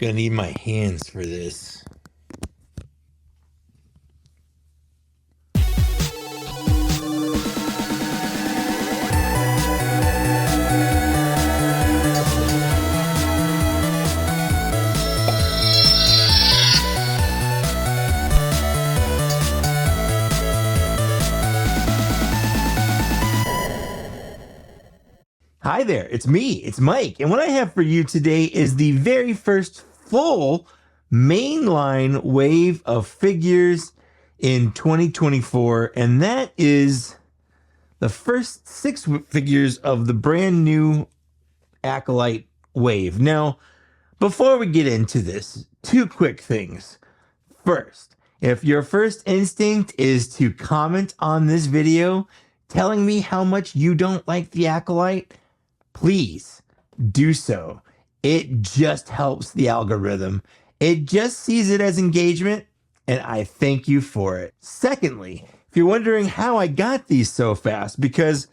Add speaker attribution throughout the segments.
Speaker 1: Gonna need my hands for this. Hi there, it's me, it's Mike, and what I have for you today is the very first full mainline wave of figures in 2024, and that is the first 6 figures of the brand new Acolyte wave. Now, before we get into this, 2 quick things. First, if your first instinct is to comment on this video telling me how much you don't like the Acolyte, please do so. It just helps the algorithm. It just sees it as engagement, and I thank you for it. Secondly, if you're wondering how I got these so fast, because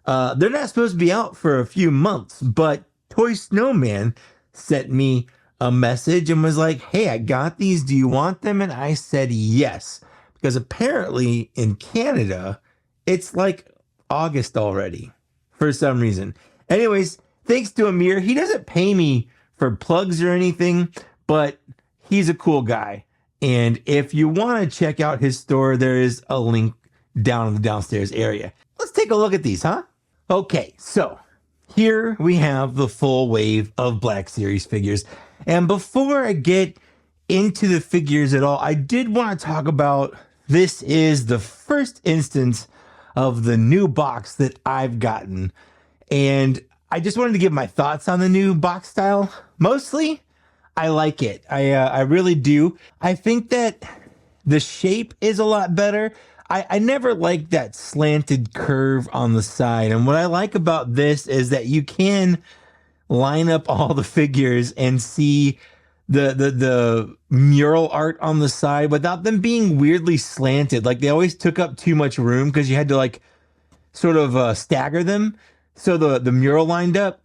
Speaker 1: they're not supposed to be out for a few months, but Toy Snowman sent me a message and was like, hey, I got these. Do you want them? And I said yes, because apparently in Canada, it's like August already for some reason. Anyways, thanks to Amir. He doesn't pay me for plugs or anything, but he's a cool guy. And if you want to check out his store, there is a link down in the downstairs area. Let's take a look at these, huh? Okay, so here we have the full wave of Black Series figures. And before I get into the figures at all, I did want to talk about this is the first instance of the new box that I've gotten. And I just wanted to give my thoughts on the new box style. Mostly, I like it. I really do. I think that the shape is a lot better. I never liked that slanted curve on the side. And what I like about this is that you can line up all the figures and see the mural art on the side without them being weirdly slanted. Like they always took up too much room because you had to like sort of stagger them. So the mural lined up,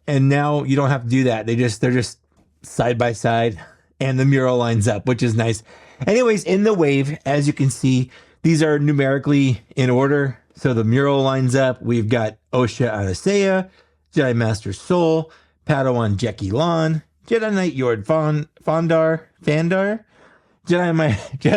Speaker 1: and now you don't have to do that. They're just side by side, and the mural lines up, which is nice. Anyways, in the wave, as you can see, these are numerically in order. So the mural lines up. We've got Osha Anasaya, Jedi Master Sol, Padawan Jecki Lon, Jedi Knight Yord Fandar, Jedi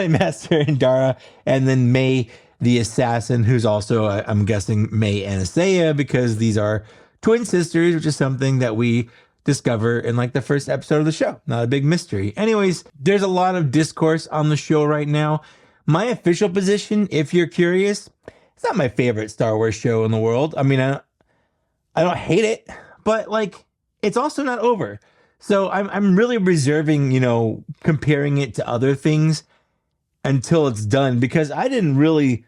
Speaker 1: Master Indara, and then May the Assassin, who's also, I'm guessing, May Anasaya, because these are twin sisters, which is something that we discover in like the first episode of the show. Not a big mystery. Anyways, there's a lot of discourse on the show right now. My official position, if you're curious, it's not my favorite Star Wars show in the world. I mean, I don't hate it, but like, it's also not over. So I'm really reserving, comparing it to other things until it's done, because I didn't really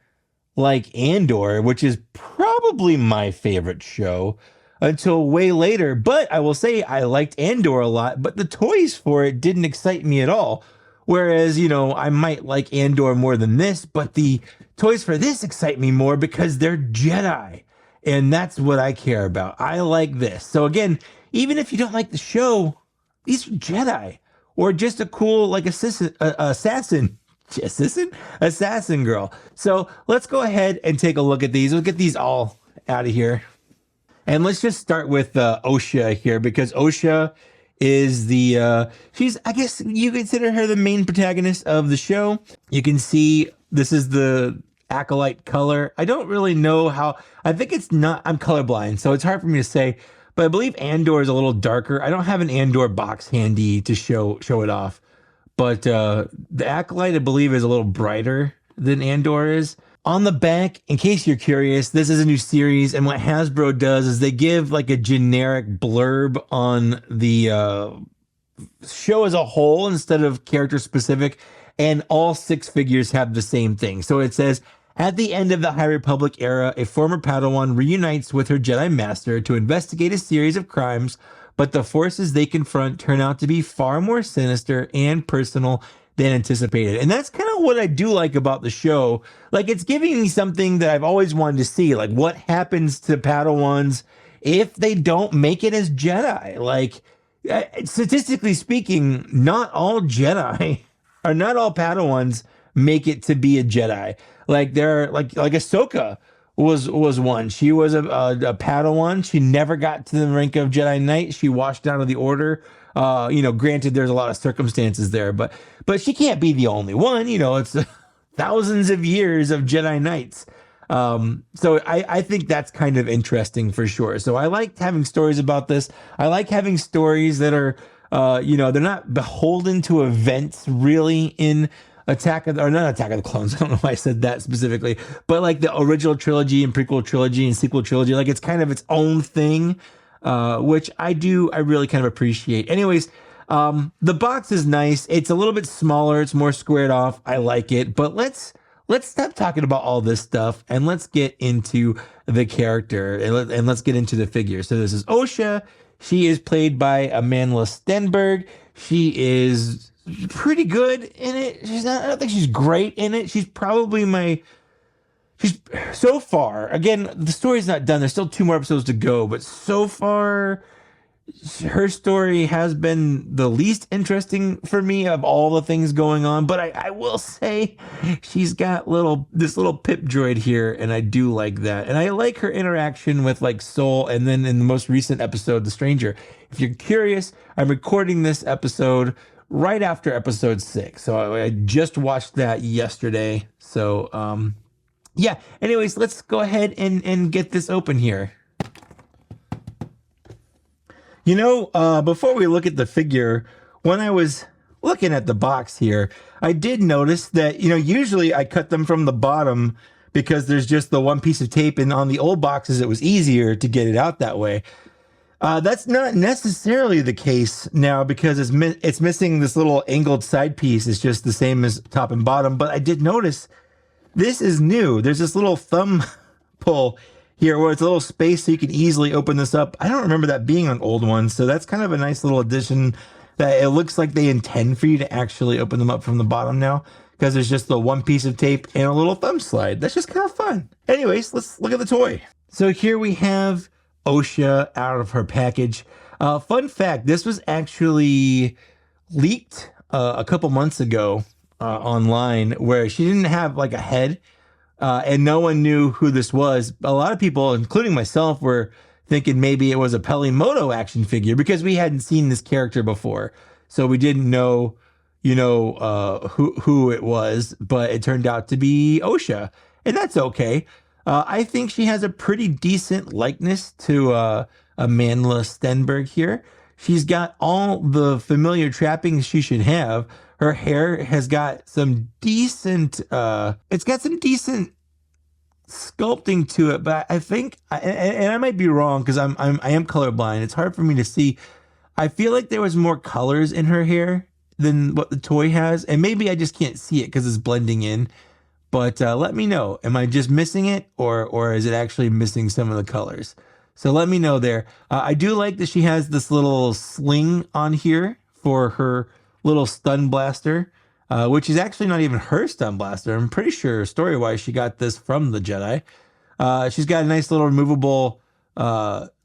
Speaker 1: like Andor, which is probably my favorite show, until way later. But I will say I liked Andor a lot, but the toys for it didn't excite me at all. Whereas, I might like Andor more than this, but the toys for this excite me more because they're Jedi. And that's what I care about. I like this. So again, even if you don't like the show, these are Jedi. Or just a cool, like, assassin girl. So let's go ahead and take a look at these. We'll get these all out of here. And let's just start with Osha here, because Osha is she's, I guess you consider her the main protagonist of the show. You can see this is the Acolyte color. I don't really know how, I think it's not, I'm colorblind, so it's hard for me to say, but I believe Andor is a little darker. I don't have an Andor box handy to show it off. But the Acolyte, I believe, is a little brighter than Andor is. On the back, in case you're curious, this is a new series, and what Hasbro does is they give like a generic blurb on the show as a whole instead of character specific, and all 6 figures have the same thing. So it says, at the end of the High Republic era, a former Padawan reunites with her Jedi Master to investigate a series of crimes, but the forces they confront turn out to be far more sinister and personal than anticipated. And that's kind of what I do like about the show. Like, it's giving me something that I've always wanted to see. Like, what happens to Padawans if they don't make it as Jedi? Like, Statistically speaking, not all Jedi or not all Padawans make it to be a Jedi. Like there are like Ahsoka was one. She was a Padawan. She never got to the rank of Jedi Knight. She washed out of the order. Granted, there's a lot of circumstances there, but she can't be the only one. It's thousands of years of Jedi Knights. So I think that's kind of interesting for sure. So I like having stories about this. I like having stories that are, they're not beholden to events really in not Attack of the Clones. I don't know why I said that specifically, but like the original trilogy and prequel trilogy and sequel trilogy, like it's kind of its own thing, which I really kind of appreciate. Anyways, the box is nice. It's a little bit smaller. It's more squared off. I like it, but let's stop talking about all this stuff and let's get into the character and let's get into the figure. So this is Osha. She is played by Amanda Stenberg. She is pretty good in it. I don't think she's great in it. She's probably she's so far, again, the story's not done. There's still 2 more episodes to go, but so far her story has been the least interesting for me of all the things going on, but I will say she's got this little pip droid here, and I do like that. And I like her interaction with like Sol, and then in the most recent episode, The Stranger. If you're curious, I'm recording this episode right after episode 6. So I just watched that yesterday. So yeah, anyways, let's go ahead and get this open here. Before we look at the figure, when I was looking at the box here, I did notice that, usually I cut them from the bottom because there's just the one piece of tape, and on the old boxes, it was easier to get it out that way. That's not necessarily the case now because it's missing this little angled side piece. It's just the same as top and bottom, but I did notice this is new. There's this little thumb pull here where it's a little space so you can easily open this up. I don't remember that being on old ones, so that's kind of a nice little addition that it looks like they intend for you to actually open them up from the bottom now because there's just the one piece of tape and a little thumb slide. That's just kind of fun. Anyways, let's look at the toy. So here we have Osha out of her package. Fun fact, this was actually leaked a couple months ago online where she didn't have like a head. And no one knew who this was. A lot of people, including myself, were thinking maybe it was a Pelimoto action figure because we hadn't seen this character before. So we didn't know, who it was, but it turned out to be Osha. And that's okay. I think she has a pretty decent likeness to Amanda Stenberg here. She's got all the familiar trappings she should have. Her hair has got some decent, sculpting to it, but I think, and I might be wrong because I am colorblind. It's hard for me to see. I feel like there was more colors in her hair than what the toy has, and maybe I just can't see it because it's blending in. But let me know. Am I just missing it, or is it actually missing some of the colors? So let me know there. I do like that she has this little sling on here for her little stun blaster, which is actually not even her stun blaster. I'm pretty sure story-wise she got this from the Jedi. She's got a nice little removable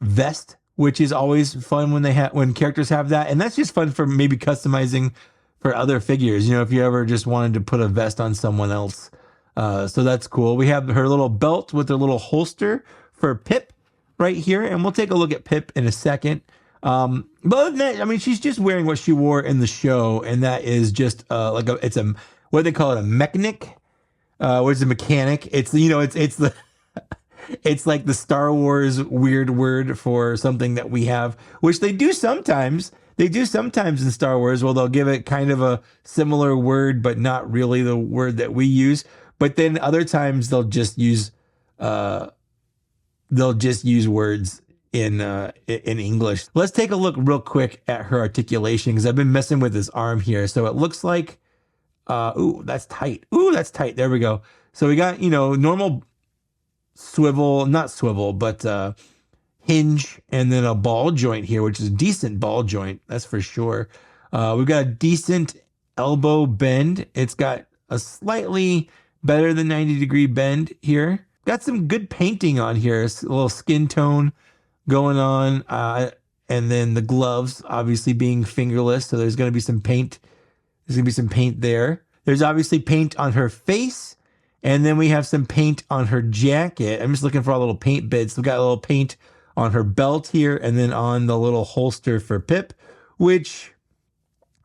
Speaker 1: vest, which is always fun when characters have that, and that's just fun for maybe customizing for other figures. If you ever just wanted to put a vest on someone else. So that's cool. We have her little belt with her little holster for Pip right here, and we'll take a look at Pip in a second. But other than that, she's just wearing what she wore in the show, and that is just it's a what they call it, a mechanic, which is a mechanic. It's it's like the Star Wars weird word for something that we have, which they do sometimes. They do sometimes in Star Wars, where they'll give it kind of a similar word, but not really the word that we use. But then other times they'll just use words in English. Let's take a look real quick at her articulation because I've been messing with this arm here. So it looks like, ooh, that's tight. Ooh, that's tight. There we go. So we got, normal swivel, not swivel, but hinge, and then a ball joint here, which is a decent ball joint. That's for sure. We've got a decent elbow bend. It's got a slightly better than 90-degree bend here. Got some good painting on here. A little skin tone going on. And then the gloves obviously being fingerless. So there's going to be some paint. There's going to be some paint there. There's obviously paint on her face. And then we have some paint on her jacket. I'm just looking for all little paint bits. We've got a little paint on her belt here and then on the little holster for Pip, which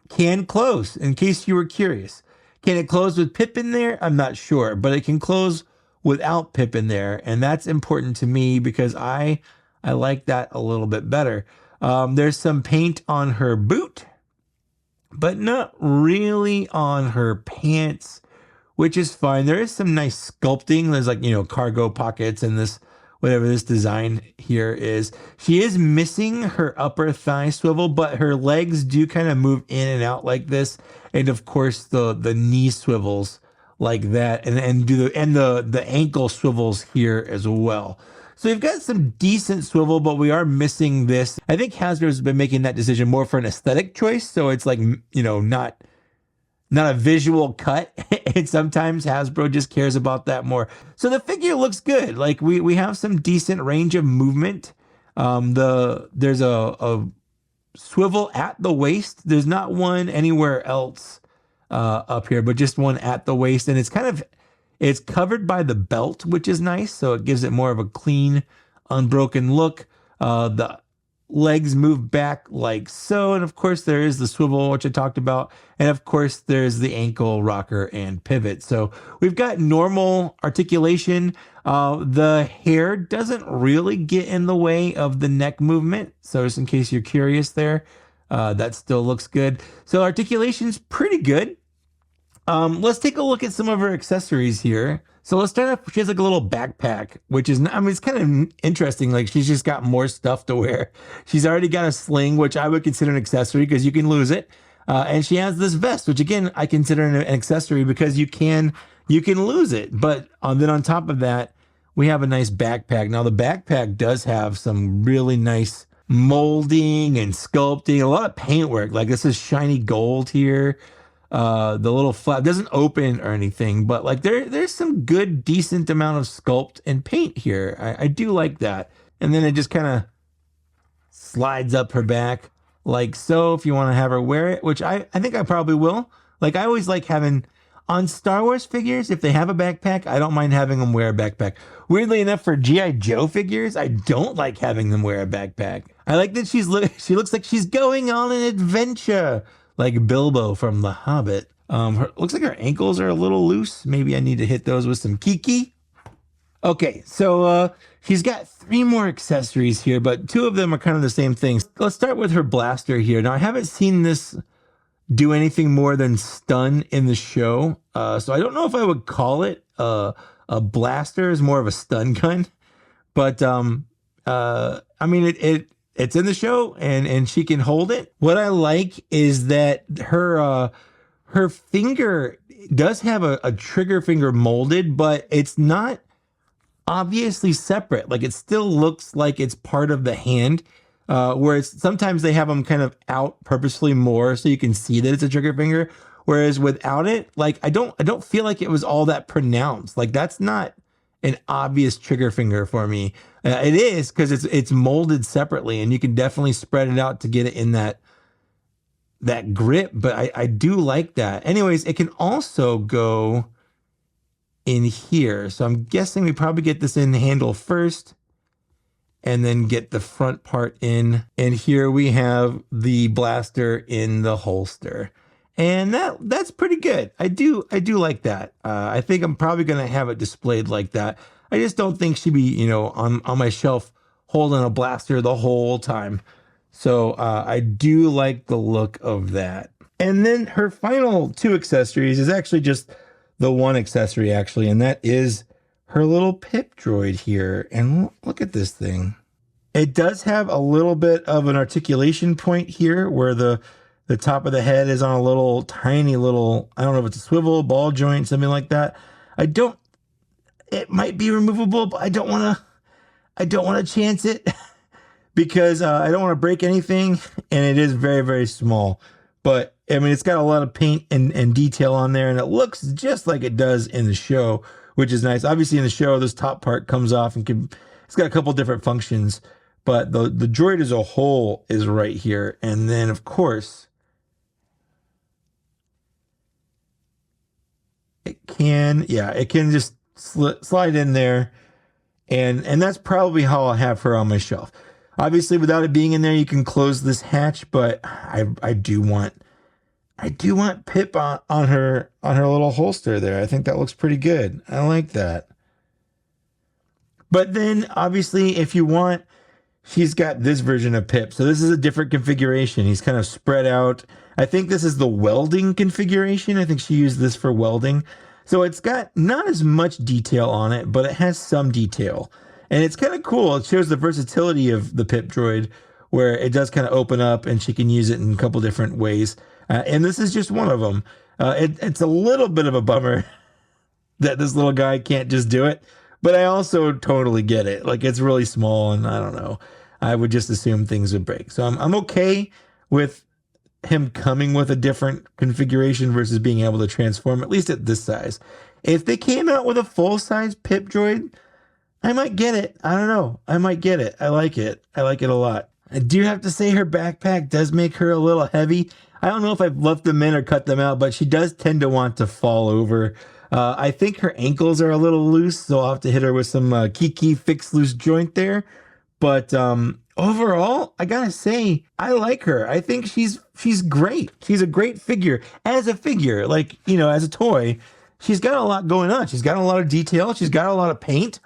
Speaker 1: can close, in case you were curious. Can it close with Pip in there? I'm not sure, but it can close without Pip in there. And that's important to me because I like that a little bit better. There's some paint on her boot, but not really on her pants, which is fine. There is some nice sculpting. There's like, cargo pockets and this, whatever this design here is. She is missing her upper thigh swivel, but her legs do kind of move in and out like this. And of course the knee swivels like that, and the ankle swivels here as well. So you've got some decent swivel, but we are missing this. I think Hasbro's been making that decision more for an aesthetic choice. So it's like, not a visual cut. And sometimes Hasbro just cares about that more. So the figure looks good. Like we have some decent range of movement. There's a swivel at the waist. There's not one anywhere else up here, but just one at the waist. And it's covered by the belt, which is nice. So it gives it more of a clean, unbroken look. The legs move back like so. And of course there is the swivel, which I talked about. And of course there's the ankle rocker and pivot. So we've got normal articulation. The hair doesn't really get in the way of the neck movement. So just in case you're curious there, that still looks good. So articulation's pretty good. Let's take a look at some of her accessories here. So let's start off. She has like a little backpack, which is, it's kind of interesting. Like she's just got more stuff to wear. She's already got a sling, which I would consider an accessory because you can lose it. And she has this vest, which again, I consider an accessory because you can lose it. But then on top of that, we have a nice backpack. Now the backpack does have some really nice molding and sculpting, a lot of paint work. Like this is shiny gold here. The little flap doesn't open or anything, but like there's some good, decent amount of sculpt and paint here. I do like that. And then it just kind of slides up her back like so if you want to have her wear it, which I think I probably will. Like I always like having on Star Wars figures, if they have a backpack, I don't mind having them wear a backpack. Weirdly enough, for G.I. Joe figures, I don't like having them wear a backpack. I like that she looks like she's going on an adventure. Like Bilbo from The Hobbit. Looks like her ankles are a little loose. Maybe I need to hit those with some Kiki. Okay, so she's got 3 more accessories here, but 2 of them are kind of the same things. Let's start with her blaster here. Now, I haven't seen this do anything more than stun in the show. So I don't know if I would call it a blaster. It's more of a stun gun. But, it's in the show and she can hold it. What I like is that her finger does have a trigger finger molded, but it's not obviously separate. Like it still looks like it's part of the hand, whereas sometimes they have them kind of out purposefully more so you can see that it's a trigger finger. Whereas without it, like I don't feel like it was all that pronounced. Like that's not an obvious trigger finger for me. It is because it's molded separately, and you can definitely spread it out to get it in that grip. But I do like that. Anyways, it can also go in here. So I'm guessing we probably get this in the handle first, and then get the front part in. And here we have the blaster in the holster. And that's pretty good. I do like that. I think I'm probably going to have it displayed like that. I just don't think she'd be, on my shelf holding a blaster the whole time. So I do like the look of that. And then her final 2 accessories is actually just the one accessory, actually. And that is her little Pip droid here. And look at this thing. It does have a little bit of an articulation point here where the top of the head is on a little tiny little, I don't know if it's a swivel, ball joint, something like that. It might be removable, but I don't want to chance it because I don't want to break anything. And it is very, very small, but it's got a lot of paint and detail on there, and it looks just like it does in the show, which is nice. Obviously in the show, this top part comes off and it's got a couple different functions, but the droid as a whole is right here. And then, of course, it can just slide in there. And that's probably how I'll have her on my shelf. Obviously, without it being in there, you can close this hatch, but I do want Pip on her little holster there. I think that looks pretty good. I like that. But then, obviously, if you want, she's got this version of Pip. So this is a different configuration. He's kind of spread out. I think this is the welding configuration. I think she used this for welding. So it's got not as much detail on it, but it has some detail. And it's kind of cool. It shows the versatility of the Pip droid, where it does kind of open up and she can use it in a couple different ways. And this is just one of them. It's a little bit of a bummer that this little guy can't just do it. But I also totally get it. Like, it's really small, and I don't know. I would just assume things would break. So I'm okay with him coming with a different configuration versus being able to transform, at least at this size. If they came out with a full-size Pip droid, I might get it. I don't know. I might get it. I like it. I like it a lot. I do have to say her backpack does make her a little heavy. I don't know if I've left them in or cut them out, but she does tend to want to fall over. I think her ankles are a little loose, so I'll have to hit her with some Kiki fix loose joint there. But overall, I gotta say, I like her. I think she's great. She's a great figure. As a figure, like, you know, as a toy, she's got a lot going on. She's got a lot of detail. She's got a lot of paint.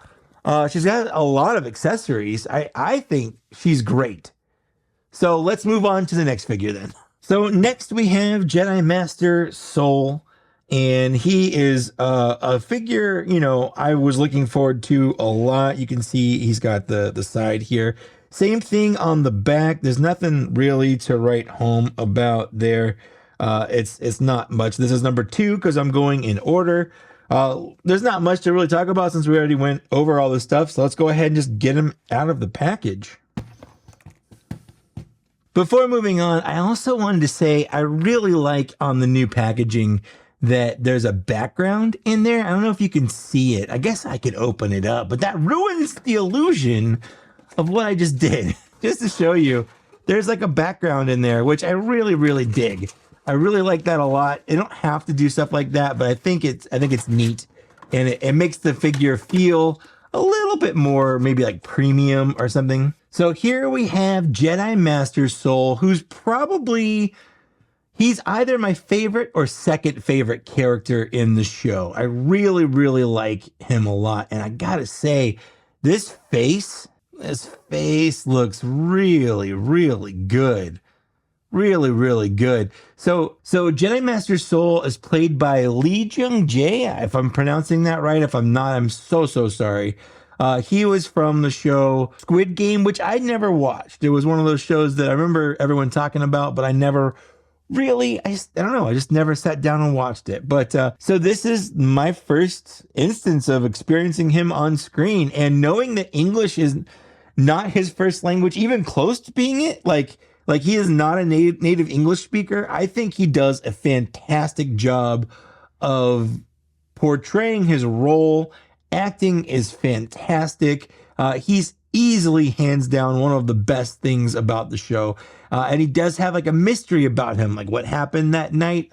Speaker 1: She's got a lot of accessories. I think she's great. So let's move on to the next figure then. So next we have Jedi Master Sol. And he is a figure, you know, I was looking forward to a lot. You can see he's got the side here. Same thing on the back. There's nothing really to write home about there. It's not much. This is number 2 because I'm going in order. There's not much to really talk about since we already went over all this stuff. So let's go ahead and just get him out of the package. Before moving on, I also wanted to say I really like on the new packaging that there's a background in there. I don't know if you can see it. I guess I could open it up, but that ruins the illusion of what I just did. Just to show you, there's like a background in there, which I really, really dig. I really like that a lot. You don't have to do stuff like that, but I think it's neat, and it makes the figure feel a little bit more maybe like premium or something. So here we have Jedi Master Sol, who's probably... he's either my favorite or second favorite character in the show. I really, really like him a lot. And I gotta say, this face looks really, really good. Really, really good. So Jedi Master Sol is played by Lee Jung-jae, if I'm pronouncing that right. If I'm not, I'm so sorry. He was from the show Squid Game, which I never watched. It was one of those shows that I remember everyone talking about, but I never... really, I don't know. I just never sat down and watched it. But so this is my first instance of experiencing him on screen, and knowing that English is not his first language, even close to being it, like he is not a native English speaker. I think he does a fantastic job of portraying his role. Acting is fantastic. He's easily, hands down, one of the best things about the show. And he does have like a mystery about him, like what happened that night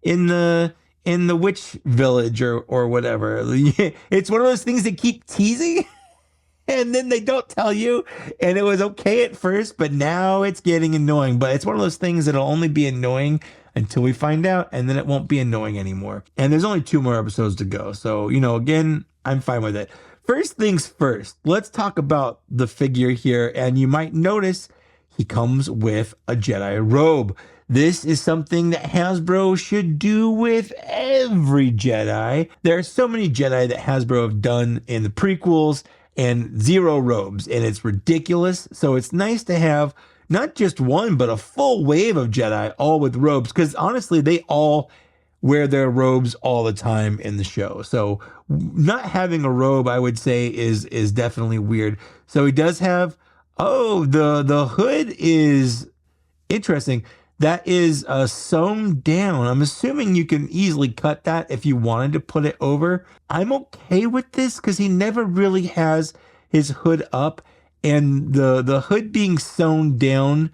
Speaker 1: in the witch village or whatever. It's one of those things that keep teasing and then they don't tell you. And it was okay at first, but now it's getting annoying. But it's one of those things that'll only be annoying until we find out, and then it won't be annoying anymore. And there's only 2 more episodes to go. So, you know, again, I'm fine with it. First things first, let's talk about the figure here. And you might notice he comes with a Jedi robe. This is something that Hasbro should do with every Jedi. There are so many Jedi that Hasbro have done in the prequels and 0 robes, and it's ridiculous. So it's nice to have not just one, but a full wave of Jedi all with robes, because honestly, they all wear their robes all the time in the show. So not having a robe, I would say, is definitely weird. So he does have, the hood is interesting. That is sewn down. I'm assuming you can easily cut that if you wanted to put it over. I'm okay with this because he never really has his hood up. and the hood being sewn down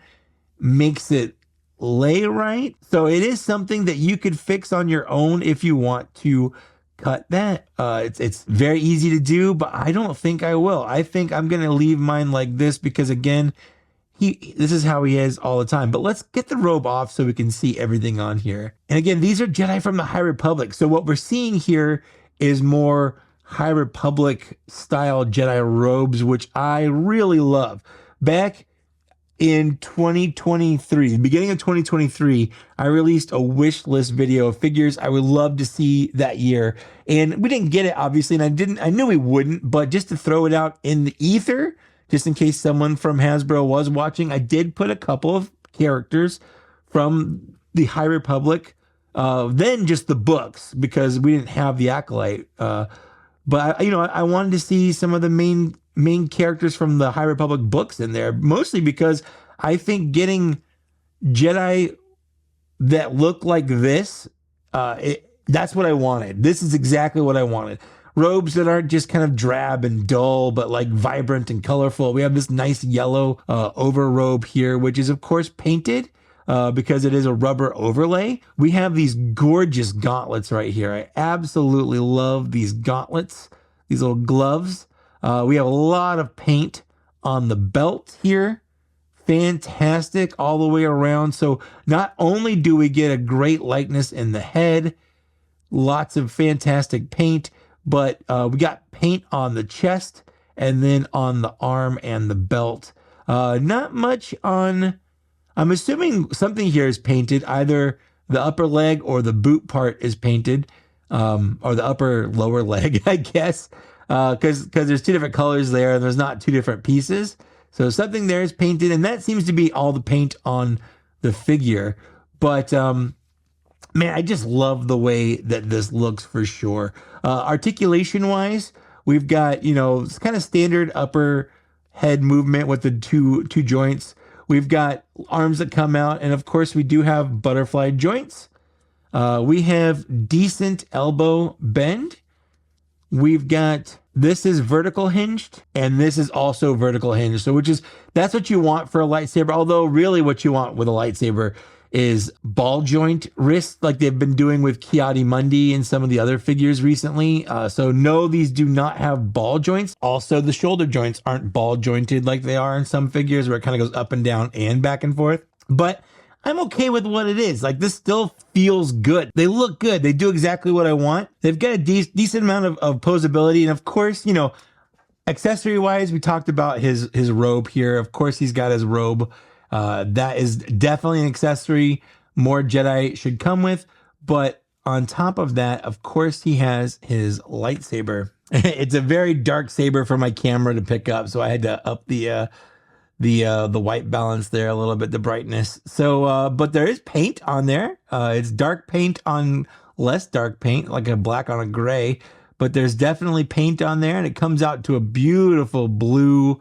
Speaker 1: makes it lay right. So it is something that you could fix on your own if you want to cut that. It's very easy to do, but I don't think I will. I think I'm gonna leave mine like this because again, this is how he is all the time. But let's get the robe off so we can see everything on here. And again, these are Jedi from the High Republic. So what we're seeing here is more High Republic style Jedi robes, which I really love. Back in 2023, the beginning of 2023, I released a wish list video of figures I would love to see that year. And we didn't get it, obviously, and I knew we wouldn't, but just to throw it out in the ether, just in case someone from Hasbro was watching, I did put a couple of characters from the High Republic, then just the books, because we didn't have the Acolyte. But I wanted to see some of the main characters from the High Republic books in there, mostly because I think getting Jedi that look like this, that's what I wanted. This is exactly what I wanted. Robes that aren't just kind of drab and dull, but like vibrant and colorful. We have this nice yellow over robe here, which is of course painted because it is a rubber overlay. We have these gorgeous gauntlets right here. I absolutely love these gauntlets, these little gloves. We have a lot of paint on the belt here. Fantastic all the way around. So not only do we get a great likeness in the head, lots of fantastic paint, but we got paint on the chest and then on the arm and the belt. Not much on, I'm assuming something here is painted, either the upper leg or the boot part is painted, or the upper lower leg, I guess, because there's two different colors there and there's not two different pieces. So something there is painted, and that seems to be all the paint on the figure. But man, I just love the way that this looks for sure. Articulation wise, we've got, it's kind of standard upper head movement with the two joints. We've got arms that come out, and of course we do have butterfly joints. We have decent elbow bend. We've got, this is vertical hinged, and this is also vertical hinged. So that's what you want for a lightsaber. Although really what you want with a lightsaber is ball joint wrist, like they've been doing with Ki-Adi-Mundi and some of the other figures recently. So no, these do not have ball joints. Also, the shoulder joints aren't ball jointed like they are in some figures where it kind of goes up and down and back and forth. But I'm okay with what it is. Like, this still feels good. They look good. They do exactly what I want. They've got a decent amount of posability. And of course, accessory wise, we talked about his robe here. Of course, he's got his robe. That is definitely an accessory more Jedi should come with. But on top of that, of course, he has his lightsaber. It's a very dark saber for my camera to pick up, so I had to up the white balance there a little bit, the brightness. So, but there is paint on there. It's dark paint on less dark paint, like a black on a gray. But there's definitely paint on there, and it comes out to a beautiful blue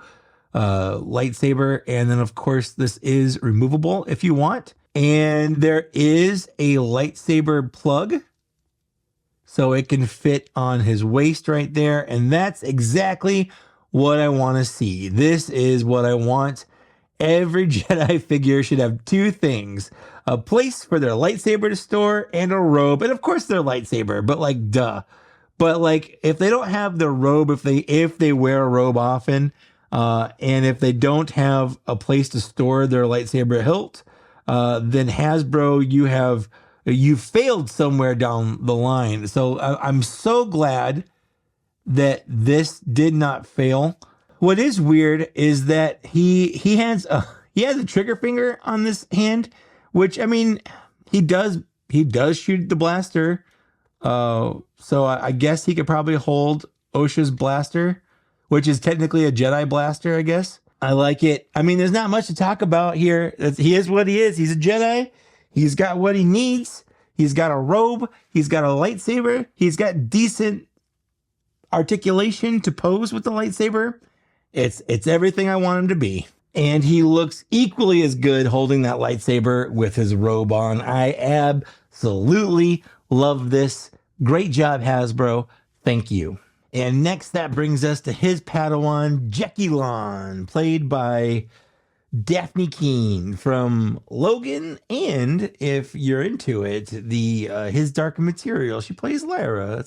Speaker 1: lightsaber. And then of course this is removable if you want, and there is a lightsaber plug so it can fit on his waist right there, and that's exactly what I want to see. This is what I want. Every Jedi figure should have two things: a place for their lightsaber to store and a robe, and of course their lightsaber, but like duh. But like, if they don't have their robe, if they wear a robe often, and if they don't have a place to store their lightsaber hilt, then Hasbro, you failed somewhere down the line. So I'm so glad that this did not fail. What is weird is that he has a trigger finger on this hand, which, I mean, he does shoot the blaster. So I guess he could probably hold Osha's blaster, which is technically a Jedi blaster, I guess. I like it. I mean, there's not much to talk about here. He is what he is. He's a Jedi. He's got what he needs. He's got a robe. He's got a lightsaber. He's got decent articulation to pose with the lightsaber. It's everything I want him to be. And he looks equally as good holding that lightsaber with his robe on. I absolutely love this. Great job, Hasbro. Thank you. And next, that brings us to his Padawan, Jecki Lon, played by Daphne Keene from Logan, and if you're into it, the His Dark Material. She plays Lyra.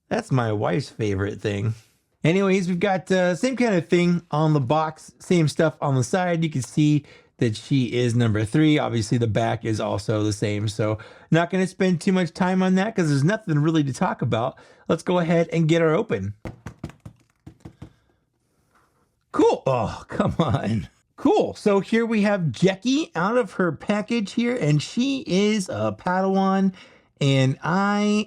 Speaker 1: That's my wife's favorite thing. Anyways, we've got same kind of thing on the box, same stuff on the side. You can see that she is number 3. Obviously, the back is also the same. So not going to spend too much time on that because there's nothing really to talk about. Let's go ahead and get her open. Cool. Oh, come on. Cool. So here we have Jecki out of her package here, and she is a Padawan, and I'm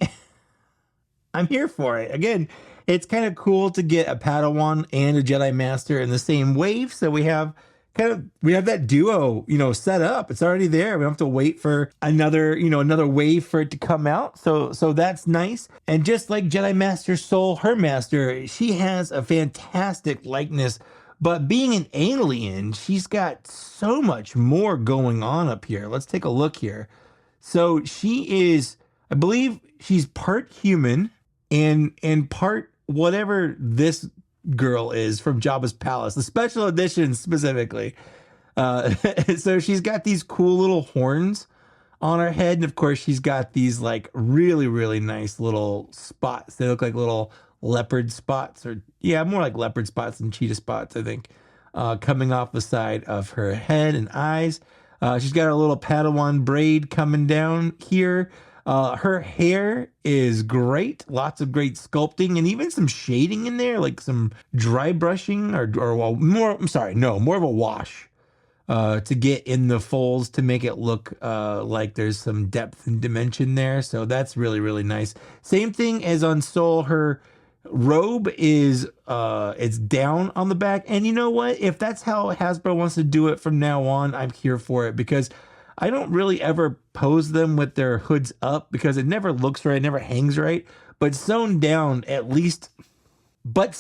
Speaker 1: here for it. Again, it's kind of cool to get a Padawan and a Jedi Master in the same wave. So we have that duo, set up. It's already there. We don't have to wait for another wave for it to come out. So that's nice. And just like Jedi Master Sol, her master, she has a fantastic likeness. But being an alien, she's got so much more going on up here. Let's take a look here. So she is, I believe she's part human and part whatever this girl is from Jabba's palace, the special edition specifically. So she's got these cool little horns on her head, and of course she's got these like really, really nice little spots. They look like little leopard spots, or yeah, more like leopard spots than cheetah spots, I think, coming off the side of her head and eyes. She's got a little Padawan braid coming down here. Her hair is great. Lots of great sculpting and even some shading in there, like some dry brushing or well, more of a wash to get in the folds to make it look like there's some depth and dimension there. So that's really, really nice. Same thing as on Sol. Her robe is it's down on the back, and you know what, if that's how Hasbro wants to do it from now on, I'm here for it, because I don't really ever pose them with their hoods up because it never looks right, it never hangs right. But sewn down, at least the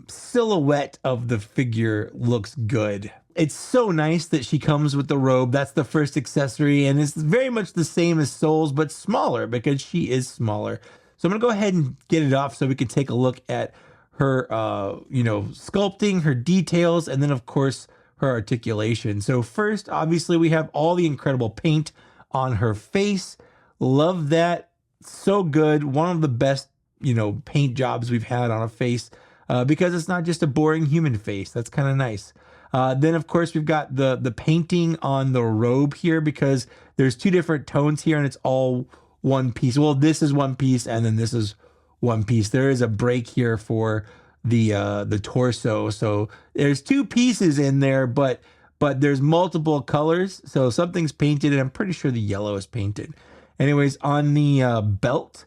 Speaker 1: silhouette of the figure looks good. It's so nice that she comes with the robe. That's the first accessory, and it's very much the same as Sol's, but smaller because she is smaller. So I'm gonna go ahead and get it off so we can take a look at her, sculpting, her details, and then of course her articulation. So first, obviously, we have all the incredible paint on her face. Love that. So good. One of the best, paint jobs we've had on a face because it's not just a boring human face. That's kind of nice. Then, of course, we've got the painting on the robe here because there's 2 different tones here and it's all one piece. Well, this is one piece and then this is one piece. There is a break here for the torso, so there's 2 pieces in there, but there's multiple colors, so something's painted, and I'm pretty sure the yellow is painted. Anyways, on the belt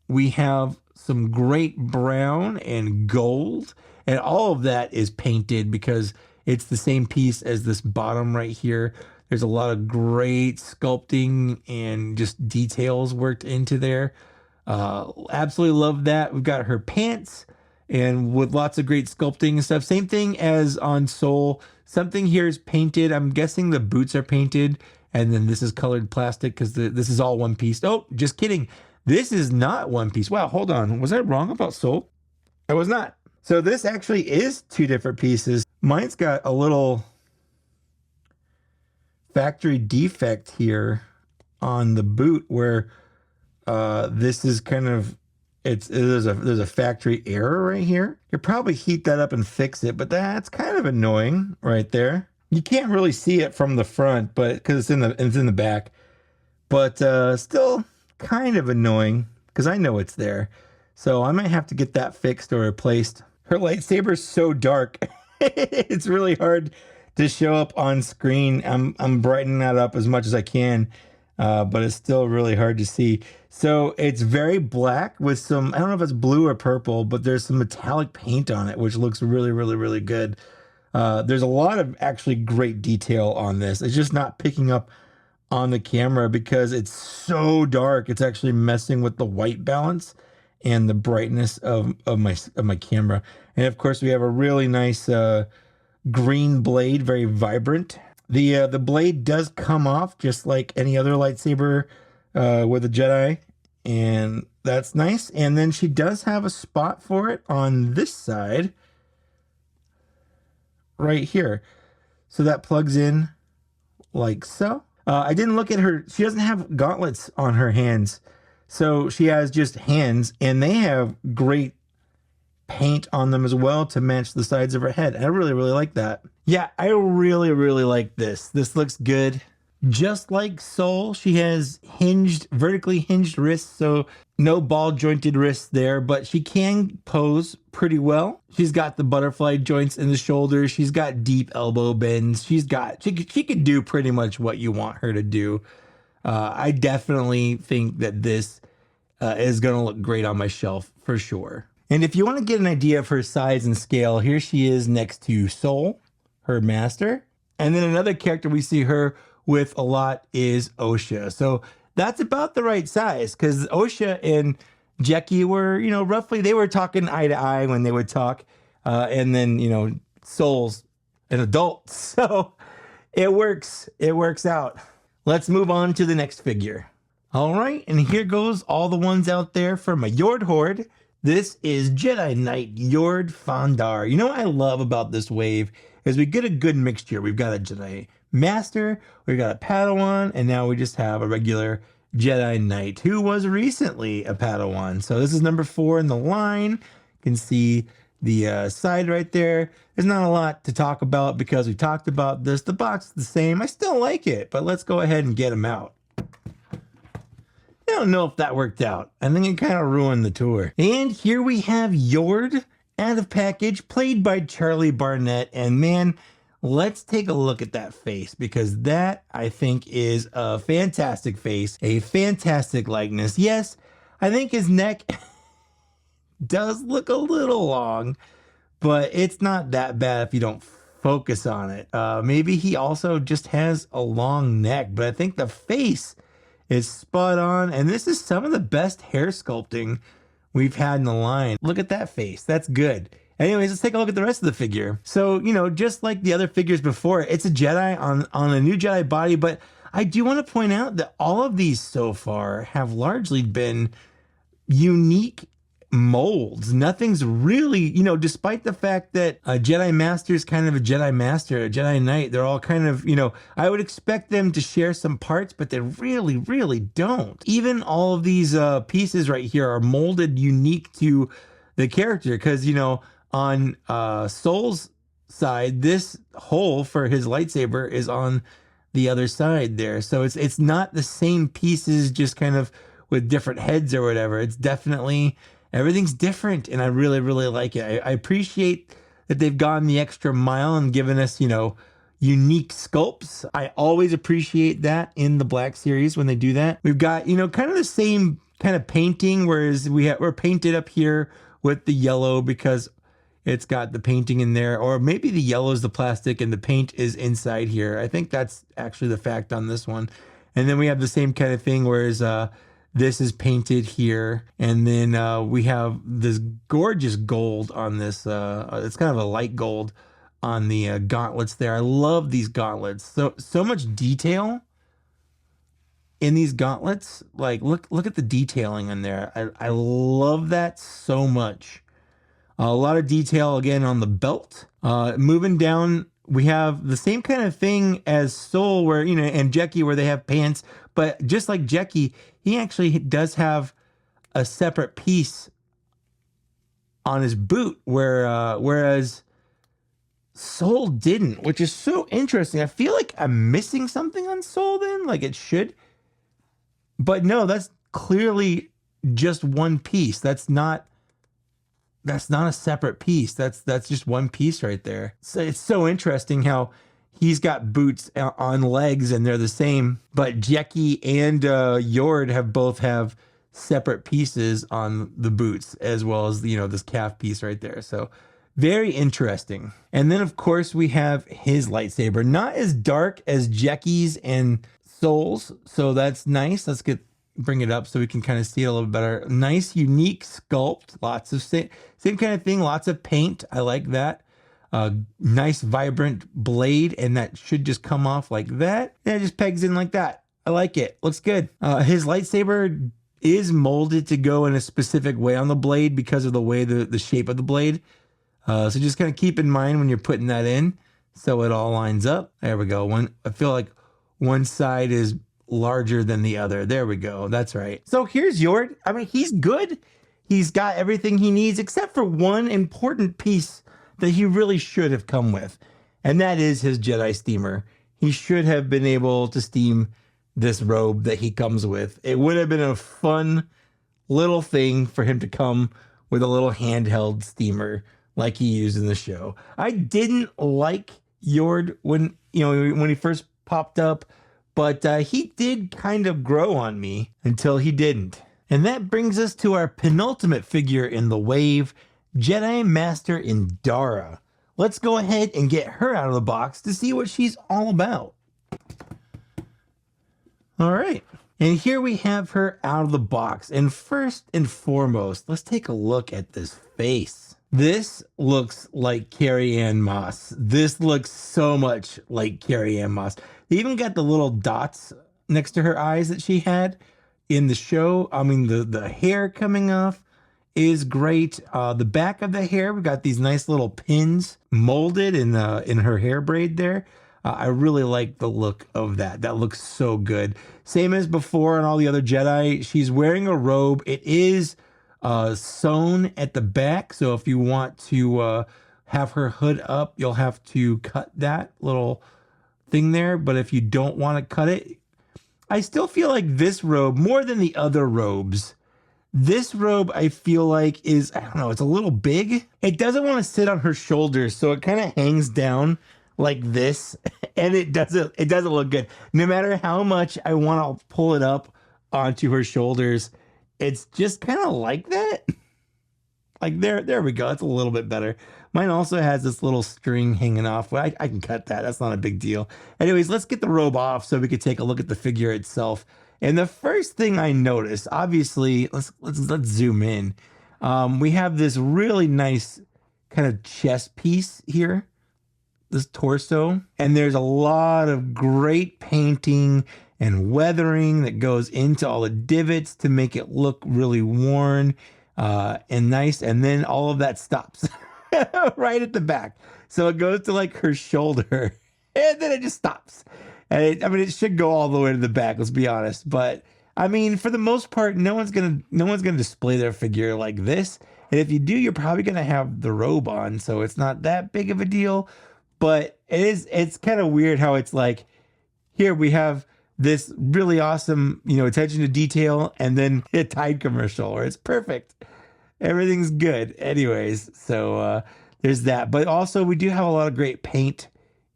Speaker 1: we have some great brown and gold, and all of that is painted because it's the same piece as this bottom right here. There's a lot of great sculpting and just details worked into there. Absolutely love that. We've got her pants, and with lots of great sculpting and stuff. Same thing as on Sol. Something here is painted. I'm guessing the boots are painted, and then this is colored plastic because this is all one piece. Oh, just kidding. This is not one piece. Wow, hold on. Was I wrong about Sol? I was not. So this actually is 2 different pieces. Mine's got a little factory defect here on the boot where this is kind of, there's a factory error right here. You probably heat that up and fix it, but that's kind of annoying right there. You can't really see it from the front, but because it's in the back, but still kind of annoying because I know it's there. So I might have to get that fixed or replaced. Her lightsaber is so dark. It's really hard to show up on screen. I'm brightening that up as much as I can, but it's still really hard to see. So it's very black with some, I don't know if it's blue or purple, but there's some metallic paint on it, which looks really, really, really good. There's a lot of actually great detail on this. It's just not picking up on the camera because it's so dark. It's actually messing with the white balance and the brightness of my camera. And of course we have a really nice green blade, very vibrant. The blade does come off just like any other lightsaber with a Jedi, and That's nice. And then she does have a spot for it on this side right here. So that plugs in like so. I didn't look at her. She doesn't have gauntlets on her hands. So she has just hands, and they have great paint on them as well to match the sides of her head. I really, really like that. Yeah, I really, really like this. This looks good. Just like Sol, she has vertically hinged wrists, so no ball jointed wrists there, but she can pose pretty well. She's got the butterfly joints in the shoulders. She's got deep elbow bends. She could do pretty much what you want her to do. I definitely think that this is going to look great on my shelf for sure. And if you want to get an idea of her size and scale, here she is next to Sol, her master. And then another character we see her with a lot is Osha. So that's about the right size, because Osha and Jecki were, roughly, they were talking eye to eye when they would talk. And then, Sol's an adult. So it works. It works out. Let's move on to the next figure. All right. And here goes all the ones out there from a Yord horde. This is Jedi Knight Yord Fandar. You know what I love about this wave is we get a good mixture. We've got a Jedi Master, we've got a Padawan, and now we just have a regular Jedi Knight who was recently a Padawan. So this is number 4 in the line. You can see the side right there. There's not a lot to talk about because we talked about this. The box is the same. I still like it, but let's go ahead and get him out. I don't know if that worked out. I think it kind of ruined the tour. And here we have Yord out of package, played by Charlie Barnett. And man, let's take a look at that face, because that, I think, is a fantastic face, a fantastic likeness. Yes, I think his neck does look a little long, but it's not that bad if you don't focus on it. Maybe he also just has a long neck, but I think the face is spot on, and this is some of the best hair sculpting we've had in the line. Look at that face. That's good. Anyways, let's take a look at the rest of the figure. So, just like the other figures before, it's a Jedi on a new Jedi body, but I do want to point out that all of these so far have largely been unique molds. Nothing's really, despite the fact that a Jedi Master is kind of a Jedi Master, a Jedi Knight, they're all kind of, I would expect them to share some parts, but they really, really don't. Even all of these pieces right here are molded unique to the character, because, on Sol's side, this hole for his lightsaber is on the other side there. So it's not the same pieces, just kind of with different heads or whatever. It's definitely, everything's different, and I really, really like it. I appreciate that they've gone the extra mile and given us, unique sculpts. I always appreciate that in the Black Series when they do that. We've got, kind of the same kind of painting, whereas we're painted up here with the yellow because it's got the painting in there, or maybe the yellow is the plastic and the paint is inside here. I think that's actually the fact on this one. And then we have the same kind of thing, whereas this is painted here, and then we have this gorgeous gold on this. It's kind of a light gold on the gauntlets there. I love these gauntlets. So much detail in these gauntlets. Like, look at the detailing in there. I love that so much. A lot of detail again on the belt. Moving down, we have the same kind of thing as Sol, where, and Jecki, where they have pants, but just like Jecki, he actually does have a separate piece on his boot, whereas Sol didn't, which is so interesting. I feel like I'm missing something on Sol then, like it should, but no, that's clearly just one piece. That's not a separate piece. That's just one piece right there. So it's so interesting how he's got boots on legs and they're the same, but Jecki and Yord both have separate pieces on the boots, as well as, this calf piece right there. So very interesting. And then of course we have his lightsaber, not as dark as Jecki's and Sol's. So that's nice. Let's bring it up so we can kind of see it a little better. Nice, unique sculpt. Lots of same kind of thing. Lots of paint. I like that. Nice, vibrant blade, and that should just come off like that. And it just pegs in like that. I like it. Looks good. His lightsaber is molded to go in a specific way on the blade because of the way the shape of the blade. So just kind of keep in mind when you're putting that in so it all lines up. There we go. I feel like one side is larger than the other. There we go. That's right. So here's Yord. I mean, he's good. He's got everything he needs except for one important piece that he really should have come with, and that is his Jedi steamer. He should have been able to steam this robe that he comes with. It would have been a fun little thing for him to come with a little handheld steamer like he used in the show. I didn't like Yord when he first popped up, but he did kind of grow on me until he didn't. And that brings us to our penultimate figure in the wave, Jedi Master Indara. Let's go ahead and get her out of the box to see what she's all about. All right. And here we have her out of the box. And first and foremost, let's take a look at this face. This looks like Carrie-Anne Moss. This looks so much like Carrie-Anne Moss. They even got the little dots next to her eyes that she had in the show. I mean, the hair coming off is great. The back of the hair, we've got these nice little pins molded in her hair braid there. I really like the look of that. That looks so good. Same as before on all the other Jedi. She's wearing a robe. It is sewn at the back. So if you want to have her hood up, you'll have to cut that little thing there. But if you don't want to cut it, I still feel like this robe, more than the other robes, this robe I feel like is, I don't know, it's a little big. It doesn't want to sit on her shoulders. So it kind of hangs down like this, and it doesn't look good. No matter how much I want to pull it up onto her shoulders, it's just kind of like that. Like there we go. That's a little bit better. Mine also has this little string hanging off. Well, I can cut that. That's not a big deal. Anyways, let's get the robe off so we can take a look at the figure itself. And the first thing I noticed, obviously, let's zoom in. We have this really nice kind of chest piece here, this torso, and there's a lot of great painting and weathering that goes into all the divots to make it look really worn and nice. And then all of that stops right at the back. So it goes to like her shoulder and then it just stops. And it should go all the way to the back, let's be honest. But I mean, for the most part, no one's gonna display their figure like this. And if you do, you're probably gonna have the robe on, so it's not that big of a deal. But it's kind of weird how it's like, here we have this really awesome, attention to detail, and then a Tide commercial where it's perfect. Everything's good. Anyways, so there's that. But also we do have a lot of great paint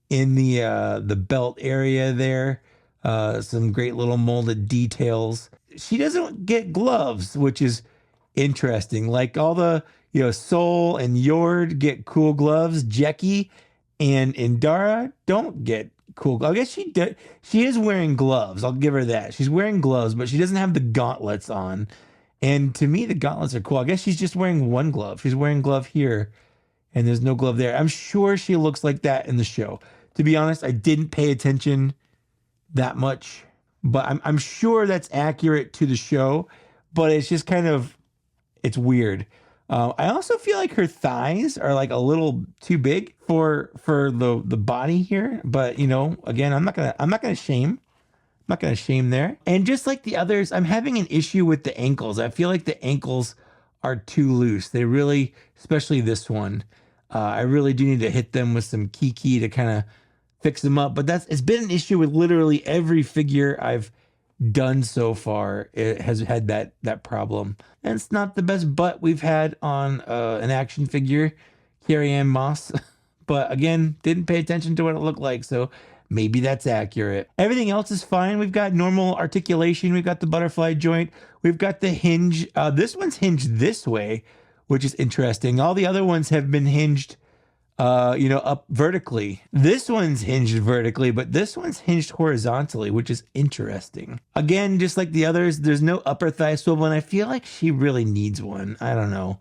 Speaker 1: in the belt area there. Some great little molded details. She doesn't get gloves, which is interesting. Like all the, Sol and Yord get cool gloves. Jecki and Indara don't get cool. I guess she did. She is wearing gloves. I'll give her that. She's wearing gloves, but she doesn't have the gauntlets on. And to me, the gauntlets are cool. I guess she's just wearing one glove. She's wearing glove here, and there's no glove there. I'm sure she looks like that in the show. To be honest, I didn't pay attention that much, but I'm sure that's accurate to the show. But it's just it's weird. I also feel like her thighs are like a little too big for the body here. But again, I'm not gonna shame. I'm not gonna shame there. And just like the others, I'm having an issue with the ankles. I feel like the ankles are too loose. They really, especially this one, I really do need to hit them with some kiki to kind of fix them up. But it's been an issue with literally every figure I've done so far. It has had that problem, and it's not the best butt we've had on an action figure, Carrie-Anne Moss. But again, didn't pay attention to what it looked like, so maybe that's accurate. Everything else is fine. We've got normal articulation. We've got the butterfly joint. We've got the hinge. This one's hinged this way, which is interesting. All the other ones have been hinged up vertically. This one's hinged vertically, but this one's hinged horizontally, which is interesting. Again, just like the others, there's no upper thigh swivel, and I feel like she really needs one. I don't know.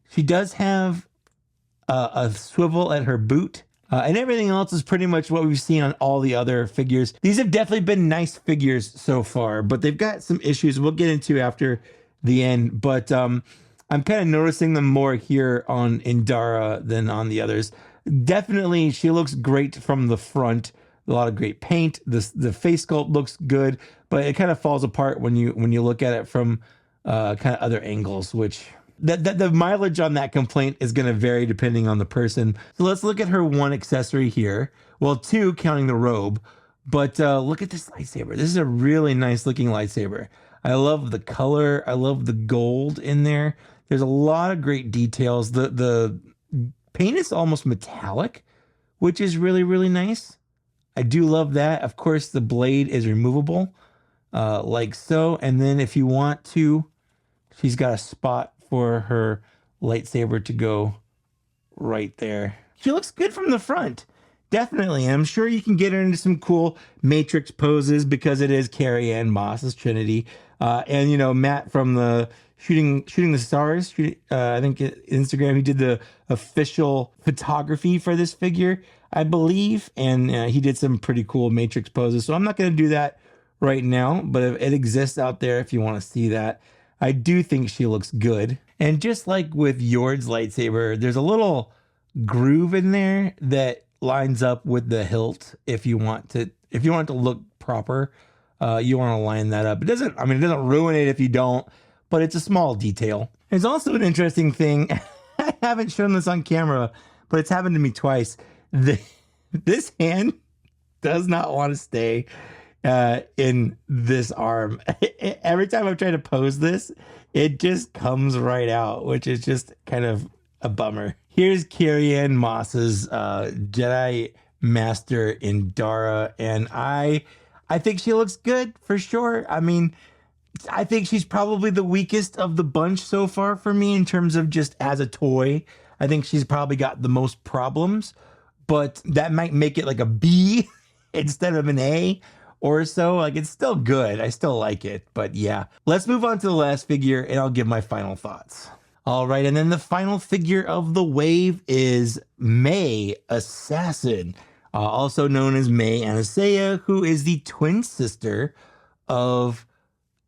Speaker 1: She does have a swivel at her boot, And everything else is pretty much what we've seen on all the other figures. These have definitely been nice figures so far, but they've got some issues we'll get into after the end. But I'm kind of noticing them more here on Indara than on the others. Definitely, she looks great from the front. A lot of great paint. The face sculpt looks good, but it kind of falls apart when you look at it from kind of other angles, which the mileage on that complaint is going to vary depending on the person. So let's look at her one accessory here. Well, two, counting the robe. But look at this lightsaber. This is a really nice looking lightsaber. I love the color. I love the gold in there. There's a lot of great details. The paint is almost metallic, which is really, really nice. I do love that. Of course, the blade is removable, like so. And then if you want to, she's got a spot for her lightsaber to go right there. She looks good from the front. Definitely. I'm sure you can get her into some cool Matrix poses because it is Carrie-Anne Moss's Trinity. And, you know, Matt from the Shooting the Stars, I think Instagram, he did the official photography for this figure, I believe. And he did some pretty cool Matrix poses. So I'm not going to do that right now, but it exists out there if you want to see that. I do think she looks good. And just like with Yord's lightsaber, there's a little groove in there that lines up with the hilt. If you want it to look proper, you want to line that up. It doesn't ruin it if you don't, but it's a small detail. There's also an interesting thing. I haven't shown this on camera, but it's happened to me twice. This hand does not want to stay in this arm. Every time I've tried to pose this, it just comes right out, which is just kind of a bummer. Here's Carrie-Anne Moss's Jedi Master Indara, and I think she looks good for sure. I mean, I think she's probably the weakest of the bunch so far for me in terms of just as a toy. I think she's probably got the most problems, but that might make it like a B instead of an A or so. Like, it's still good. I still like it, but yeah. Let's move on to the last figure and I'll give my final thoughts. All right, and then the final figure of the wave is May Assassin, also known as Osha Anasaya, who is the twin sister of